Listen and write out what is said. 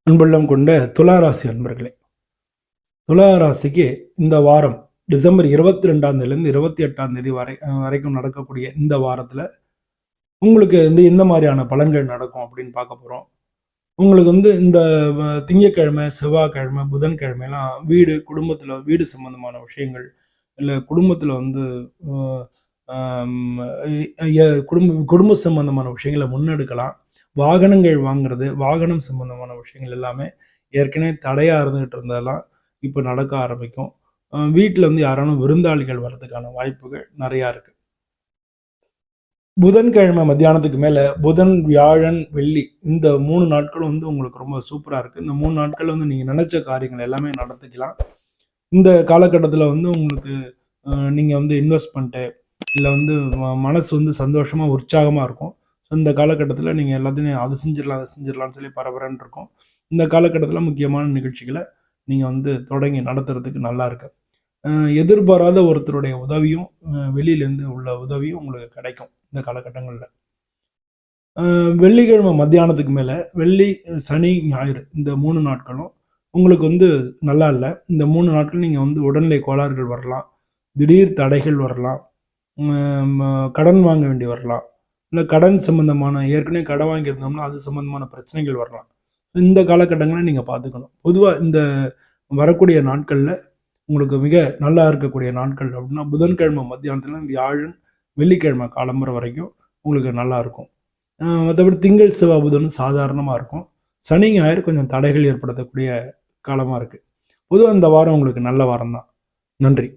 அன்புள்ளம் கொண்ட துளாராசி அன்பர்களே, துளாராசிக்கு இந்த வாரம் டிசம்பர் 22 28 வரைக்கும் நடக்கக்கூடிய இந்த வாரத்தில் உங்களுக்கு இந்த மாதிரியான பலன்கள் நடக்கும் அப்படின்னு பார்க்க போகிறோம். உங்களுக்கு இந்த திங்கக்கிழமை, செவ்வாய்க்கிழமை, புதன்கிழமைலாம் குடும்பத்தில் வீடு சம்பந்தமான விஷயங்கள், இல்லை குடும்பத்தில் குடும்ப சம்பந்தமான விஷயங்களை முன்னெடுக்கலாம். வாகனங்கள் வாங்குறது, வாகனம் சம்பந்தமான விஷயங்கள் எல்லாமே ஏற்கனவே தடையா இருந்துகிட்டு இருந்ததெல்லாம் இப்போ நடக்க ஆரம்பிக்கும். வீட்டில் யாரானும் விருந்தாளிகள் வர்றதுக்கான வாய்ப்புகள் நிறையா இருக்கு. புதன்கிழமை மத்தியானத்துக்கு மேல புதன், வியாழன், வெள்ளி இந்த 3 நாட்களும் உங்களுக்கு ரொம்ப சூப்பரா இருக்கு. இந்த 3 நாட்கள் நீங்க நினைச்ச காரியங்கள் எல்லாமே நடத்திக்கலாம். இந்த காலகட்டத்தில் உங்களுக்கு நீங்க இன்வெஸ்ட்மெண்ட்டு இல்லை மனசு சந்தோஷமா உற்சாகமா இருக்கும். இந்த காலகட்டத்தில் நீங்கள் எல்லாத்தையும் அதை செஞ்சிடலாம்னு சொல்லி பரபரன்னு இருக்கும். இந்த காலகட்டத்தில் முக்கியமான நிகழ்ச்சிகளை நீங்கள் தொடங்கி நடத்துறதுக்கு நல்லா இருக்கு. எதிர்பாராத ஒருத்தருடைய உதவியும் வெளியிலேருந்து உள்ள உதவியும் உங்களுக்கு கிடைக்கும் இந்த காலகட்டங்களில். வெள்ளிக்கிழமை மத்தியானத்துக்கு மேலே வெள்ளி, சனி, ஞாயிறு இந்த 3 நாட்களும் உங்களுக்கு நல்லா இல்லை. இந்த 3 நாட்கள் நீங்கள் உடல்நிலை கோளாறுகள் வரலாம், திடீர் தடைகள் வரலாம், கடன் வாங்க வேண்டி வரலாம், இல்லை கடன் சம்பந்தமான ஏற்கனவே கடன் வாங்கியிருந்தோம்னா அது சம்பந்தமான பிரச்சனைகள் வரலாம். இந்த காலகட்டங்களை நீங்கள் பார்த்துக்கணும். பொதுவாக இந்த வரக்கூடிய நாட்களில் உங்களுக்கு மிக நல்லா இருக்கக்கூடிய நாட்கள் அப்படின்னா புதன்கிழமை மத்தியானத்தில் வியாழன், வெள்ளிக்கிழமை காலம்புற வரைக்கும் உங்களுக்கு நல்லா இருக்கும். மற்றபடி திங்கள், செவ்வாய், புதன் சாதாரணமாக இருக்கும். சனி, ஞாயிறு கொஞ்சம் தடைகள் ஏற்படுத்தக்கூடிய காலமாக இருக்குது. பொதுவாக இந்த வாரம் உங்களுக்கு நல்ல வாரம் தான். நன்றி.